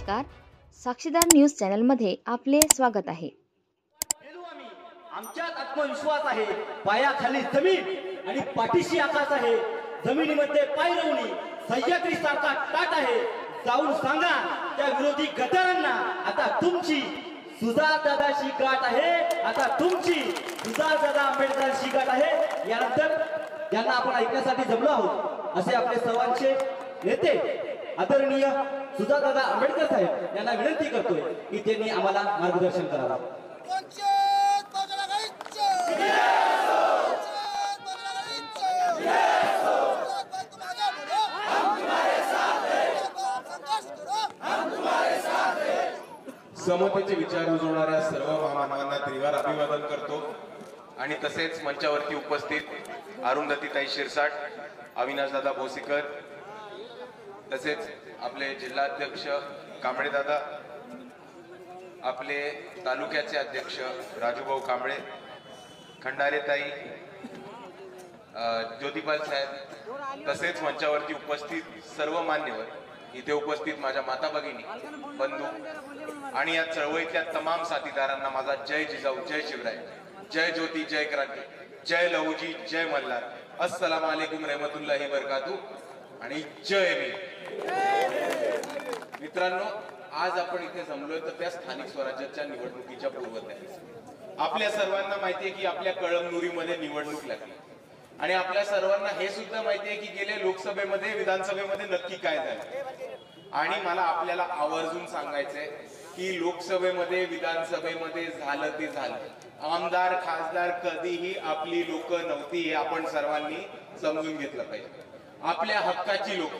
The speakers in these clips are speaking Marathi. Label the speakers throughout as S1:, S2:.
S1: नमस्कार, साक्षीदार न्यूज चॅनल मध्ये आपले स्वागत आहे।
S2: आमच्यात आत्मविश्वास आहे, पायाखाली जमीन आणि पाठीशी आकाश आहे। जमिनीमध्ये पाय रोवणी सह्याद्री सारखा ताट आहे। जाऊन सांगा त्या विरोधी गटारांना, आता तुमची सुजातदादाशी गाठ आहे, आता तुमची सुजातदादा आंबेडकरांशी गाठ आहे। यानंतर यांना आपण ऐकण्यासाठी जमलो आहोत असे आपले सर्वांचे नेते आदरणीय सुजातदादा आंबेडकर साहेब यांना विनंती करतोय की त्यांनी आम्हाला मार्गदर्शन करावं।
S3: समतेचे विचार रुजवणाऱ्या सर्व महामानवांना त्रिवार अभिवादन करतो आणि तसेच मंचावरती उपस्थित अरुंधतीताई शिरसाट, अविनाशदादा भोसीकर, तसेच आपले जिल्हाध्यक्ष कांबळे दादा, आपले तालुक्याचे अध्यक्ष राजूभाऊ कांबळे, खंडारेताई, ज्योतिपाल साहेब, तसेच मंचावरती उपस्थित सर्व मान्यवर, इथे उपस्थित माझ्या माता भगिनी, बंधू आणि या चळवळीतल्या तमाम साथीदारांना माझा जय जिजाऊ, जय शिवराय, जय ज्योती, जय क्रांती, जय लहुजी, जय मल्हार, अस्सलाम वालेकुम रहमतुल्लाहि बरकातू आणि जय भीम। मित्रांनो, आज आपण इथे जमलोय तर त्या स्थानिक स्वराज्याच्या निवडणुकीच्या पूर्वतयारी। आपल्या सर्वांना माहिती आहे की आपल्या कळमनुरीमध्ये निवडणूक लागली आणि आपल्या सर्वांना हे सुद्धा माहिती आहे की गेल्या लोकसभेमध्ये, विधानसभेमध्ये नक्की काय झालं। आणि मला आपल्याला आवर्जून सांगायचंय की लोकसभेमध्ये, विधानसभेमध्ये झालं ते झालं। आमदार, खासदार कधीही आपली लोक नव्हती, हे आपण सर्वांनी समजून घेतलं पाहिजे। आपल्या हक्काची लोक,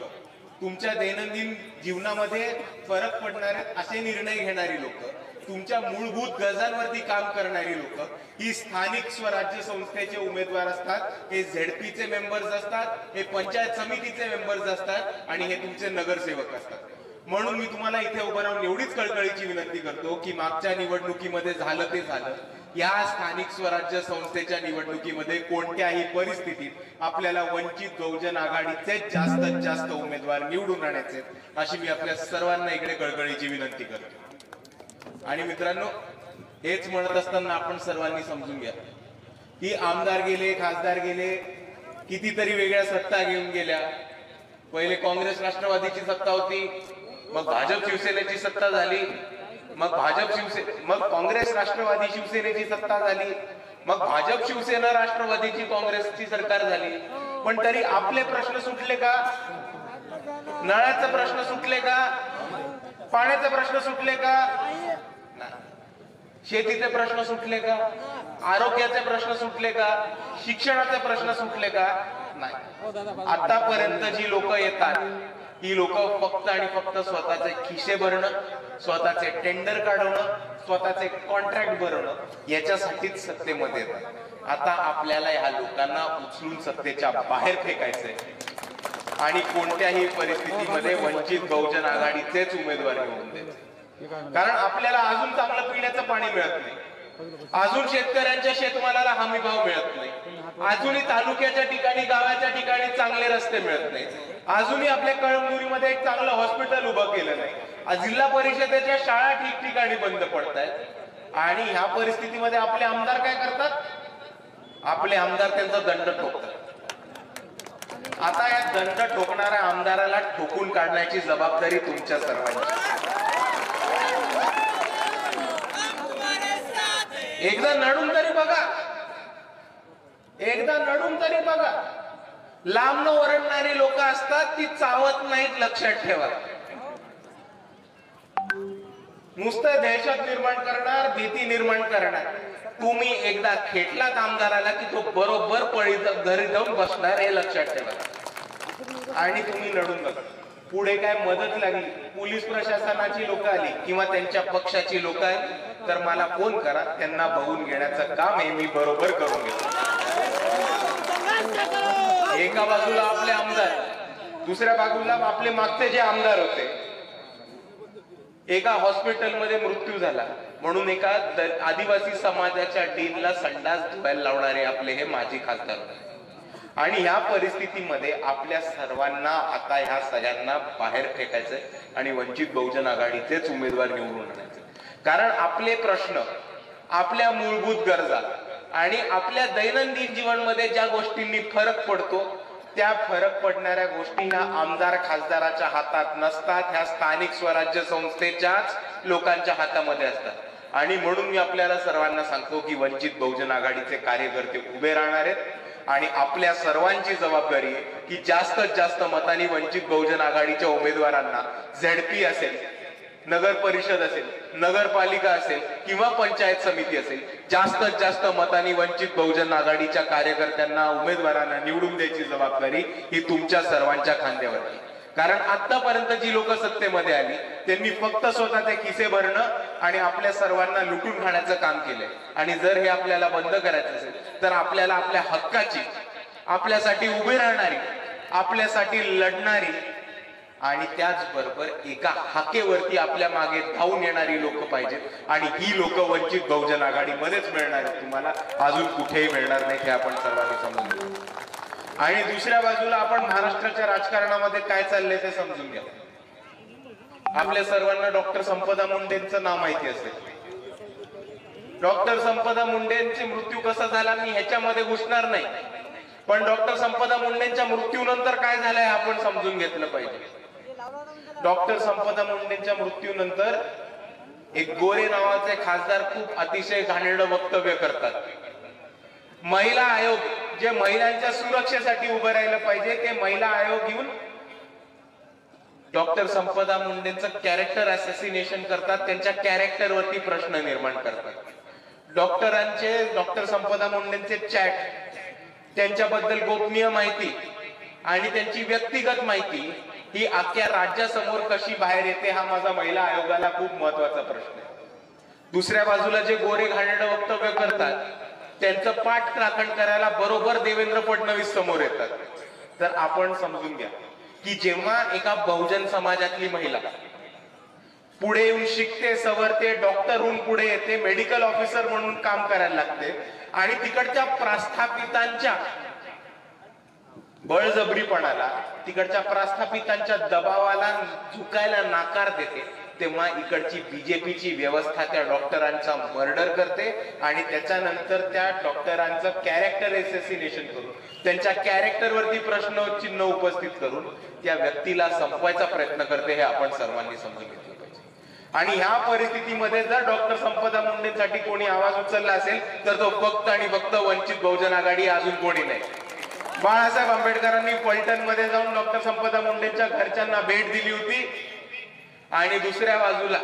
S3: तुमच्या दैनंदिन जीवनामध्ये फरक पडणारे असे निर्णय घेणारी लोक, तुमच्या मूलभूत गरजांवरती काम करणारी लोक ही स्थानिक स्वराज्य संस्थेचे उमेदवार असतात, हे झेडपीचे मेंबर्स असतात, हे पंचायत समितीचे मेंबर्स असतात आणि हे तुमचे नगरसेवक असतात। म्हणून मी तुम्हाला इथे उभं राहून एवढीच कळकळीची विनंती करतो की मागच्या निवडणुकीमध्ये झालं ते झालं, या स्थानिक स्वराज्य संस्थेच्या निवडणुकीमध्ये कोणत्याही परिस्थितीत आपल्याला वंचित बहुजन आघाडीचे जास्तीत जास्त उमेदवार निवडून आणायचे, अशी मी आपल्या सर्वांना इकडे कळकळीची विनंती करतो। आणि मित्रांनो, हेच म्हणत असताना आपण सर्वांनी समजून घ्या की आमदार गेले, खासदार गेले, कितीतरी वेगळ्या सत्ता घेऊन गेल्या। पहिले काँग्रेस राष्ट्रवादीची सत्ता होती, मग भाजप शिवसेनेची सत्ता झाली, मग काँग्रेस राष्ट्रवादी शिवसेनेची सत्ता झाली, मग भाजप शिवसेना राष्ट्रवादीची काँग्रेसची सरकार झाली। पण तरी आपले प्रश्न सुटले का? नळाचे प्रश्न सुटले का? पाण्याचे प्रश्न सुटले का? शेतीचे प्रश्न सुटले का? आरोग्याचे प्रश्न सुटले का? शिक्षणाचे प्रश्न सुटले का? नाही। आतापर्यंत जी लोक येतात ही लोक फक्त आणि फक्त स्वतःचे खिसे भरणं, स्वतःचे टेंडर काढवणं, स्वतःचे कॉन्ट्रॅक्ट भरणं याच्यासाठीच सत्तेमध्ये येतात। आता आपल्याला ह्या लोकांना उचलून सत्तेच्या बाहेर फेकायचंय आणि कोणत्याही परिस्थितीमध्ये वंचित बहुजन आघाडीचेच उमेदवार निवडून द्यायचे। कारण आपल्याला अजून चांगलं पिण्याचं पाणी मिळत नाही, अजून शेतकऱ्यांच्या शेतमालाला हमी भाव मिळत नाही, अजूनही तालुक्याच्या ठिकाणी, गावाच्या ठिकाणी चांगले रस्ते मिळत नाही, अजूनही आपल्या कळमनुरीमध्ये एक चांगलं हॉस्पिटल उभं केलं नाही, जिल्हा परिषदेच्या शाळा ठिकठिकाणी बंद पडतायत। आणि ह्या परिस्थितीमध्ये आपले आमदार काय करतात? आपले आमदार त्यांचा दंड ठोकतात। आता या दंड ठोकणाऱ्या आमदाराला ठोकून काढण्याची जबाबदारी तुमच्या सर्वांची। एकदा नडून तरी बघा, एकदा नडून तरी बघा। लांब न ओरडणारी लोक असतात, ती चावत नाहीत, लक्षात ठेवा। नुसतं दहशत निर्माण करणार, भीती निर्माण करणार। तुम्ही एकदा खेटलात आमदाराला की तो बरोबर पळी घरी जाऊन बसणार, हे लक्षात ठेवा। आणि तुम्ही लढून बघा, पुढे काय मदत लागली, पोलीस प्रशासनाची लोक आली किंवा त्यांच्या पक्षाची लोक आली तर मला फोन करा, त्यांना बघून घेण्याचं काम हे मी बरोबर करून घेतो। एका बाजूला आपले आमदार, दुसऱ्या बाजूला आपले मागचे जे आमदार होते। एका हॉस्पिटलमध्ये मृत्यू झाला म्हणून एका आदिवासी समाजाच्या डीनला संडास धुवायला लावणारे आपले हे माजी खासदार होते। आणि ह्या परिस्थितीमध्ये आपल्या सर्वांना आता ह्या सगळ्यांना बाहेर फेकायचंय आणि वंचित बहुजन आघाडीचेच उमेदवार निवडून आणायचे. कारण आपले प्रश्न, आपल्या मूलभूत गरजा आणि आपल्या दैनंदिन जीवनमध्ये ज्या गोष्टींनी फरक पडतो त्या फरक पडणाऱ्या गोष्टी ह्या आमदार खासदाराच्या हातात नसतात, ह्या स्थानिक स्वराज्य संस्थेच्याच लोकांच्या हातामध्ये असतात. आणि म्हणून मी आपल्याला सर्वांना सांगतो की वंचित बहुजन आघाडीचे कार्यकर्ते उभे राहणार आहेत आणि आपल्या सर्वांची जबाबदारी आहे की जास्तीत जास्त मतांनी वंचित बहुजन आघाडीच्या उमेदवारांना झेडपी असेल, नगर परिषद असेल, नगरपालिका असेल किंवा पंचायत समिती असेल, जास्तीत जास्त मतांनी वंचित बहुजन आघाडीच्या कार्यकर्त्यांना, उमेदवारांना निवडून द्यायची जबाबदारी ही तुमच्या सर्वांच्या खांद्यावरती. कारण आतापर्यंत जी लोक सत्तेमध्ये आली त्यांनी फक्त स्वतःचे खिसे भरणं आणि आपल्या सर्वांना लुटून खाण्याचं काम केलंय. आणि जर हे आपल्याला बंद करायचं असेल तर आपल्याला आपल्या हक्काची, आपल्यासाठी उभी राहणारी, आपल्यासाठी लढणारी आणि त्याचबरोबर एका हाकेवरती आपल्या मागे धावून येणारी लोक पाहिजेत. आणि ही लोक वंचित बहुजन आघाडीमध्येच मिळणार आहेत, तुम्हाला अजून कुठेही मिळणार नाही, हे आपण सर्वांनी समजून घेऊ. आणि दुसऱ्या बाजूला आपण महाराष्ट्राच्या राजकारणामध्ये काय चाललंय ते समजून घ्या. आपल्या सर्वांना डॉक्टर संपदा मुंडेंचं नाव माहिती असेल. डॉक्टर संपदा मुंडेंचे मृत्यू कसा झाला मी ह्याच्यामध्ये घुसणार नाही, पण डॉक्टर संपदा मुंडेंच्या मृत्यूनंतर काय झालंय आपण समजून घेतलं पाहिजे. डॉक्टर संपदा मुंडेंच्या मृत्यूनंतर एक गोरे नावाचे खासदार खूप अतिशय घाणेरडं वक्तव्य करतात. महिला आयोग जे महिलांच्या सुरक्षेसाठी उभं राहिलं पाहिजे ते महिला आयोग घेऊन डॉक्टर संपदा मुंडेंचं कॅरेक्टर असॅसिनेशन करतात, त्यांच्या कॅरेक्टरवरती प्रश्न निर्माण करतात. डॉक्टर संपदा मुंडेंचे चॅट, त्यांच्याबद्दल गोपनीय माहिती आणि त्यांची व्यक्तिगत माहिती ही अख्ख्या राज्यासमोर कशी बाहेर येते हा माझा महिला आयोगाला खूप महत्वाचा प्रश्न आहे. दुसऱ्या बाजूला जे गोरे घाणेरडं वक्तव्य करतात त्यांचं पाठ राखण करायला बरोबर देवेंद्र फडणवीस समोर येतात. तर आपण समजून घ्या की जेव्हा एका बहुजन समाजातली महिला पुढे येऊन शिकते, सवरते, डॉक्टर होऊन पुढे येते, मेडिकल ऑफिसर म्हणून काम करायला लागते आणि तिकडच्या प्रस्थापितांच्या बळजबरीपणाला, तिकडच्या प्रस्थापितांच्या दबावाला झुकायला नाकार देते, तेव्हा इकडची बीजेपीची व्यवस्था त्या डॉक्टरांचा मर्डर करते आणि त्याच्यानंतर त्या डॉक्टरांचं कॅरेक्टर असॅसिनेशन करून, त्यांच्या कॅरेक्टरवरती प्रश्न चिन्ह उपस्थित करून त्या व्यक्तीला संपवायचा प्रयत्न करते. हे आपण सर्वांनी समजून घेतलं पाहिजे. आणि ह्या परिस्थितीमध्ये जर डॉक्टर संपदा मुंडेंसाठी कोणी आवाज उचलला असेल तर तो फक्त आणि फक्त वंचित बहुजन आघाडी, अजून कोणी नाही. बाळासाहेब आंबेडकरांनी फलटण मध्ये जाऊन डॉक्टर संपदा मुंडेंच्या घरच्यांना भेट दिली होती आणि दुसऱ्या बाजूला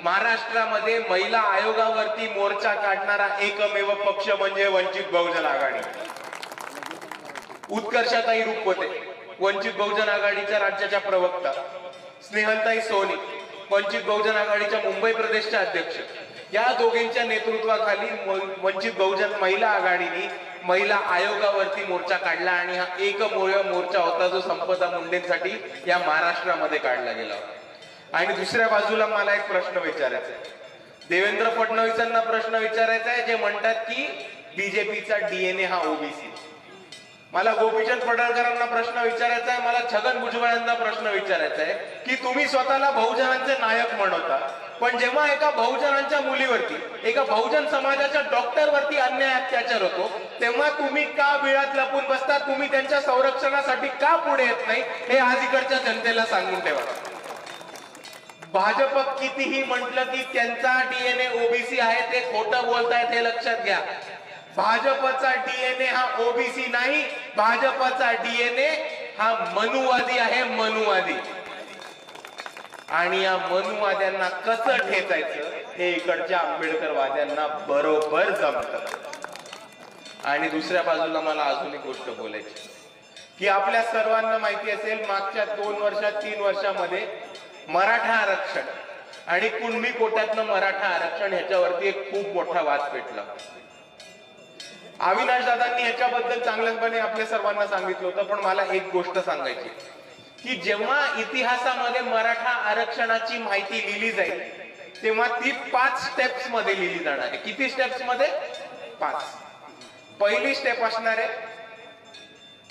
S3: महाराष्ट्रामध्ये महिला आयोगावरती मोर्चा काढणारा एकमेव पक्ष म्हणजे वंचित बहुजन आघाडी. उत्कर्षाताई रुपवते, वंचित बहुजन आघाडीच्या राज्याच्या प्रवक्ता, स्नेहलताई सोनी, वंचित बहुजन आघाडीच्या मुंबई प्रदेशच्या अध्यक्ष, या दोघींच्या नेतृत्वाखाली वंचित बहुजन महिला आघाडीने महिला आयोगावरती मोर्चा काढला आणि हा एकमेव मोर्चा होता जो संपदा मुंडेंसाठी या महाराष्ट्रामध्ये काढला गेला होता. आणि दुसऱ्या बाजूला मला एक प्रश्न विचारायचा आहे, देवेंद्र फडणवीसांना प्रश्न विचारायचा आहे जे म्हणतात की बीजेपीचा डीएनए हा ओबीसी. मला गोपीचंद पडळकरांना प्रश्न विचारायचा आहे, मला छगन भुजबळांना प्रश्न विचारायचा आहे की तुम्ही स्वतःला बहुजनांचे नायक म्हणवता, पण जेव्हा एका बहुजनांच्या मुलीवरती, एका बहुजन समाजाच्या डॉक्टरवरती अन्याय अत्याचार होतो तेव्हा तुम्ही का बिळात लपून बसता, तुम्ही त्यांच्या संरक्षणासाठी का पुढे येत नाही, हे आज इकडच्या जनतेला सांगून ठेवा. भाजप कितीही म्हटलं की त्यांचा डीएनए ओबीसी आहे ते खोटं बोलतायत, हे लक्षात घ्या. भाजपचा डीएनए हा ओबीसी नाही, भाजपचा डीएनए हा मनुवादी आहे, मनुवादी. आणि या मनुवाद्यांना कसं ठेचायचं हे इकडच्या आंबेडकरवाद्यांना बरोबर जमतं. आणि दुसऱ्या बाजूला मला अजून एक गोष्ट बोलायची की आपल्या सर्वांना माहिती असेल मागच्या 2 वर्षात 3 वर्षामध्ये मराठा आरक्षण आणि कुणबी कोट्यातनं मराठा आरक्षण ह्याच्यावरती एक खूप मोठा वाद पेटला. अविनाश दादांनी ह्याच्याबद्दल चांगल्यापणे आपल्या सर्वांना सांगितलं होतं, पण मला एक गोष्ट सांगायची की जेव्हा इतिहासामध्ये मराठा आरक्षणाची माहिती लिहिली जाईल तेव्हा ती 5 स्टेप्स मध्ये लिहिली जाणार आहे. किती स्टेप्स मध्ये? 5. पहिली स्टेप असणार आहे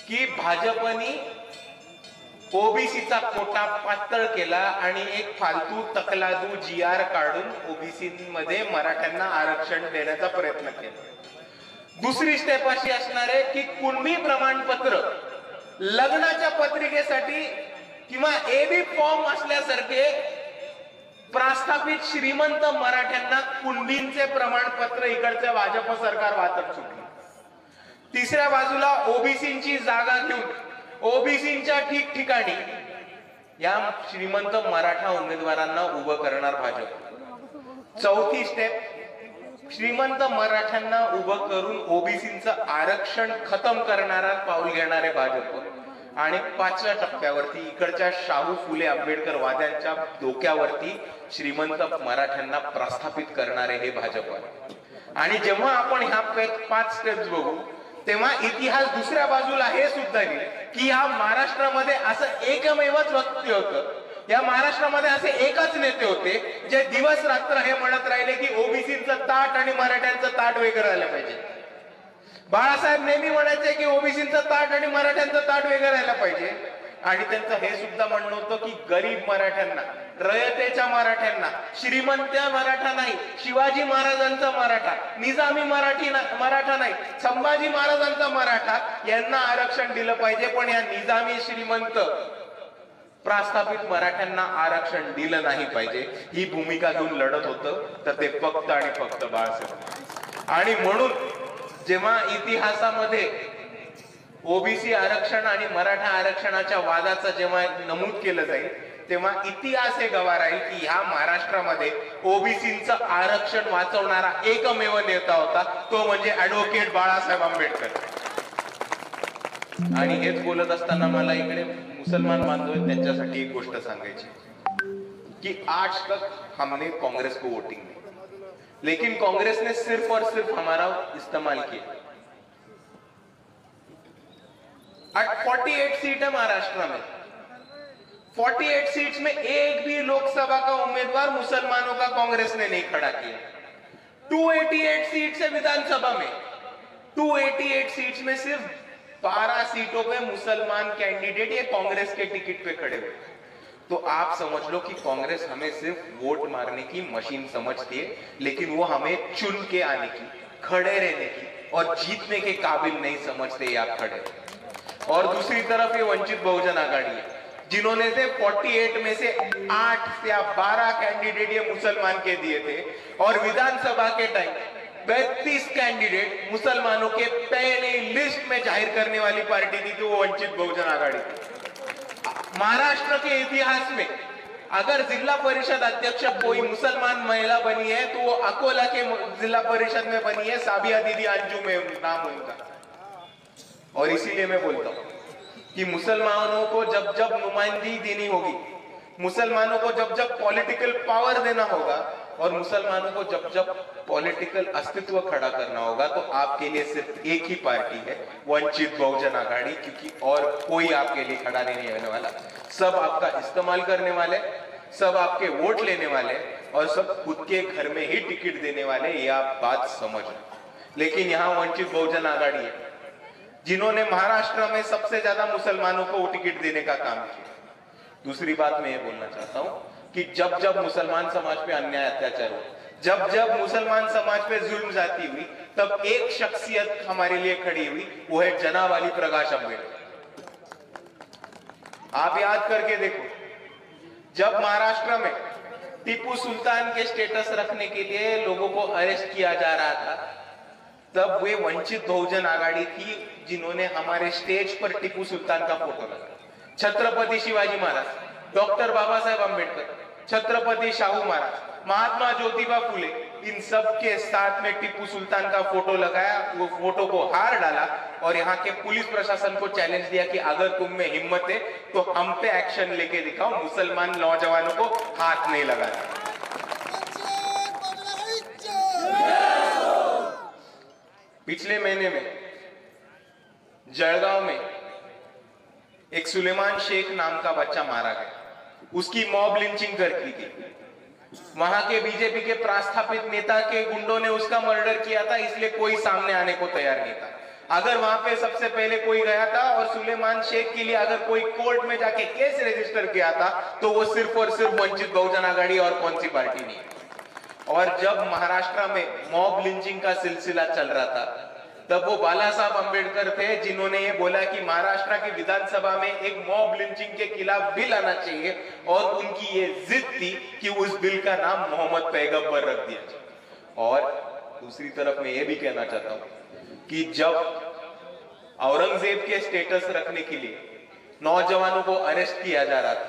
S3: की भाजपनी ओबीसीचा कोटा पातळ केला आणि एक फालतू तकलादू GR काढून ओबीसी मध्ये मराठ्यांना आरक्षण देण्याचा प्रयत्न केला. दुसरी स्टेप अशी असणार आहे की कुणबी प्रमाणपत्र लग्नाच्या पत्रिकेसाठी किंवा AB फॉर्म असल्यासारखे प्रस्थापित श्रीमंत मराठ्यांना कुणबींचे प्रमाणपत्र इकडच्या भाजप सरकार वाटप सुटले. तिसऱ्या बाजूला ओबीसींची जागा घेऊन ओबीसींच्या ठिकठिकाणी या श्रीमंत मराठा उमेदवारांना उभं करणार भाजप. चौथी स्टेप श्रीमंत मराठ्यांना उभं करून ओबीसींचं आरक्षण खतम करणारा पाऊल घेणारे भाजप. आणि 5व्या टप्प्यावरती इकडच्या शाहू फुले आंबेडकर वाद्यांच्या डोक्यावरती श्रीमंत मराठ्यांना प्रस्थापित करणारे हे भाजप आहे. आणि जेव्हा आपण ह्या 5 स्टेप्स बघू तेव्हा इतिहास दुसऱ्या बाजूला हे सुद्धा की या महाराष्ट्रामध्ये असं एकमेवच व्यक्ती होतं, या महाराष्ट्रामध्ये असे एकच नेते होते जे दिवस रात्र हे म्हणत राहिले की ओबीसीचं ताट आणि मराठ्यांचं ताट वेगळं राहिलं पाहिजे. बाळासाहेब नेहमी म्हणायचे की ओबीसीचं ताट आणि मराठ्यांचं ताट वेगळं राहिलं पाहिजे. आणि त्यांचं हे सुद्धा म्हणणं होतं की गरीब मराठ्यांना, रयतेच्या मराठ्यांना, श्रीमंत मराठा नाही, शिवाजी महाराजांचा मराठा, निजामी मराठा नाही, संभाजी महाराजांचा मराठा यांना आरक्षण दिलं पाहिजे. पण या निजामी श्रीमंत प्रस्थापित मराठ्यांना आरक्षण दिलं नाही पाहिजे ही भूमिका घेऊन लढत होतं. तर ते फक्त आणि फक्त बाळासाहेब. आणि म्हणून जेव्हा इतिहासामध्ये ओबीसी आरक्षण आणि मराठा आरक्षणाच्या वादाचं जेव्हा नमूद केलं जाईल तेव्हा इतिहास हे गवाह राहील की ह्या महाराष्ट्रामध्ये ओबीसीचं आरक्षण वाचवणारा एकमेव नेता होता, तो म्हणजे ऍडव्होकेट बाळासाहेब आंबेडकर. आणि हेच बोलत असताना मला इकडे मुसलमान बांधव त्यांच्यासाठी एक गोष्ट सांगायची की आज तक हमने कांग्रेस को वोटिंग दी, लेकिन कांग्रेस ने सिर्फ और सिर्फ हमारा इस्तेमाल किया. 48 सीट है महाराष्ट्र में, 48 सीट्स में एक भी लोकसभा का उम्मीदवार मुसलमानों का कांग्रेस ने नहीं खड़ा किया. 288 सीट्स है विधानसभा में, 288 सीट्स में सिर्फ 12 सीटों पे मुसलमान कैंडिडेट ये कांग्रेस के टिकट पे खड़े हुए. तो आप समझ लो कि कांग्रेस हमें सिर्फ वोट मारने की मशीन समझती है, लेकिन वो हमें चुन के आने की, खड़े रहने की और जीतने के काबिल नहीं समझते आप खड़े. और दूसरी तरफ ये वंचित बहुजन आघाड़ी है जिन्होंने से 48 में से 8 या 12 कैंडिडेट ये मुसलमान के दिए थे और विधानसभा के टाइम 32 कैंडिडेट मुसलमानों के पहले लिस्ट में जाहिर करने वाली पार्टी थी तो वो वंचित बहुजन आघाड़ी थी. महाराष्ट्र के इतिहास में अगर जिला परिषद अध्यक्ष कोई मुसलमान महिला बनी है तो वो अकोला के जिला परिषद में बनी है, साबिया दीदी अंजुम नाम उनका. और इसीलिए मैं बोलता हूं कि मुसलमानों को जब जब नुमाइंदगी देनी होगी, मुसलमानों को जब जब पॉलिटिकल पावर देना होगा और मुसलमानों को जब जब पॉलिटिकल अस्तित्व खड़ा करना होगा तो आपके लिए सिर्फ एक ही पार्टी है, वंचित बहुजन आघाड़ी. क्योंकि और कोई आपके लिए खड़ा नहीं होने वाला. सब आपका इस्तेमाल करने वाले, सब आपके वोट लेने वाले और सब खुद के घर में ही टिकट देने वाले. ये आप बात समझ लो. लेकिन यहाँ वंचित बहुजन आघाड़ी है जिन्होंने महाराष्ट्र में सबसे ज्यादा मुसलमानों को टिकट देने का काम किया. दूसरी बात मैं ये बोलना चाहता हूं कि जब जब मुसलमान समाज पे अन्याय अत्याचार हुआ, जब जब मुसलमान समाज पे जुल्म जाती हुई, तब एक शख्सियत हमारे लिए खड़ी हुई, वो है जनाब अली प्रकाश अम्बेडकर. आप याद करके देखो, जब महाराष्ट्र में टीपू सुल्तान के स्टेटस रखने के लिए लोगों को अरेस्ट किया जा रहा था, तब वे वंचित बहुजन आघाड़ी थी जिन्होंने हमारे स्टेज पर टीपू सुल्तान का फोटो लगाया. छत्रपति शिवाजी महाराज, डॉक्टर बाबा साहेब अम्बेडकर, छत्रपति शाहू महाराज, महात्मा ज्योतिबा फुले, इन सब के साथ में टीपू सुल्तान का फोटो लगाया. वो फोटो को हार डाला और यहाँ के पुलिस प्रशासन को चैलेंज दिया कि अगर तुम में हिम्मत है तो हम पे एक्शन लेके दिखाओ, मुसलमान नौजवानों को हाथ नहीं लगाना. पिछले महीने में जळगांव में एक सुलेमान शेख नाम का बच्चा मारा गया. उसकी मॉब लिंचिंग कर दी गई. वहां के बीजेपी के प्रस्थापित नेता के गुंडों ने उसका मर्डर किया था, इसलिए कोई सामने आने को तैयार नहीं था. अगर वहां पे सबसे पहले कोई गया था और सुलेमान शेख के लिए अगर कोई कोर्ट में जाके केस रजिस्टर किया था तो वो सिर्फ और सिर्फ वंचित बहुजन आघाड़ी और कौन सी पार्टी नहीं। और जब महाराष्ट्र में मॉब लिंचिंग का सिलसिला चल रहा था तब वो बाला साहब अंबेडकर थे जिन्होंने ये बोला कि महाराष्ट्र की विधानसभा में एक मॉब लिंचिंग के खिलाफ बिल आना चाहिए और उनकी ये जिद थी कि उस बिल का नाम मोहम्मद पैगंबर रख दिया जाए। और दूसरी तरफ मैं ये भी कहना चाहता हूं कि जब औरंगजेब के स्टेटस रखने के लिए नौजवानों को अरेस्ट किया जा रहा था,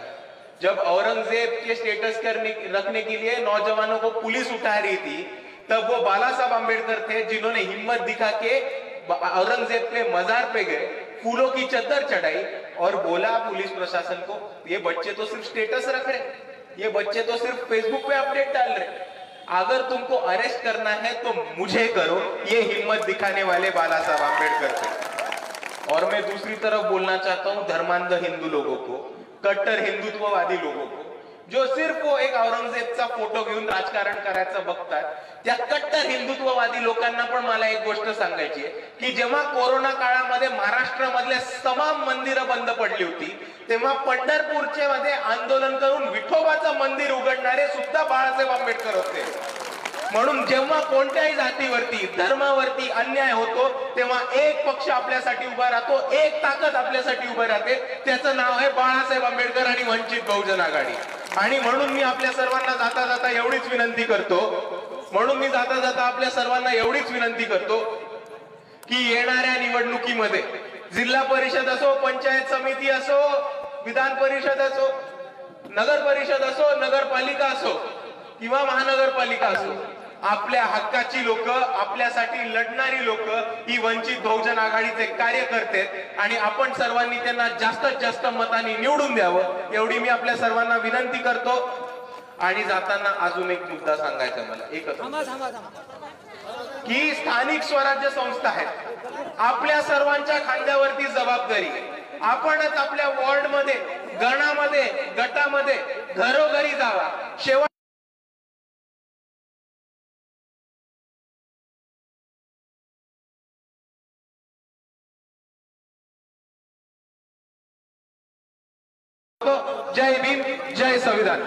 S3: जब औरंगजेब के स्टेटस रखने के लिए नौजवानों को पुलिस उठा रही थी, तब वो बाला साहब अंबेडकर थे जिन्होंने हिम्मत दिखा के औरंगजेब के मजार पे गए, फूलों की चद्दर चढ़ाई और बोला पुलिस प्रशासन को, ये बच्चे तो सिर्फ स्टेटस रख रहे, ये बच्चे तो सिर्फ फेसबुक पे अपडेट डाल रहे, अगर तुमको अरेस्ट करना है तो मुझे करो। ये हिम्मत दिखाने वाले बाला साहब अंबेडकर थे। और मैं दूसरी तरफ बोलना चाहता हूं धर्मांध हिंदू लोगों को, कट्टर हिंदुत्ववादी लोगों को, जो सिर्फ वो एक औरंगजेबचा फोटो घेऊन राजकारण करायचं बघतात, त्या कट्टर हिंदुत्ववादी लोकांना पण मला एक गोष्ट सांगायची आहे की जेव्हा कोरोना काळामध्ये महाराष्ट्रामधले तमाम मंदिरं बंद पडली होती तेव्हा पंढरपूरचे मध्ये आंदोलन करून विठोबाचं मंदिर उघडणारे सुद्धा बाळासाहेब आंबेडकर होते। म्हणून जेव्हा कोणत्याही जातीवरती धर्मावरती अन्याय होतो तेव्हा एक पक्ष आपल्यासाठी उभा राहतो, एक ताकद आपल्यासाठी उभा राहते, त्याचं नाव आहे बाळासाहेब आंबेडकर आणि वंचित बहुजन आघाडी। आणि म्हणून मी आपल्या सर्वांना जाता जाता एवढीच विनंती करतो, आपल्या सर्वांना एवढीच विनंती करतो की येणाऱ्या निवडणुकीमध्ये जिल्हा परिषद असो, पंचायत समिती असो, विधान परिषद असो, नगर परिषद असो, नगरपालिका असो किंवा महानगरपालिका असो, आपल्या हक्काची लोक, आपल्यासाठी लढणारी लोक ही वंचित बहुजन आघाडीचे कार्यकर्ते आहेत आणि आपण सर्वांनी त्यांना जास्तीत जास्त मतांनी निवडून द्यावं एवढी मी आपल्या सर्वांना विनंती करतो। आणि जाताना अजून एक मुद्दा सांगायचा मला, एकच की स्थानिक स्वराज्य संस्था आहेत, आपल्या सर्वांच्या खांद्यावरती जबाबदारी, आपणच आपल्या वॉर्ड मध्ये, गणामध्ये, गटामध्ये घरोघरी जावा, शेवट जय भीम, जय संविधान।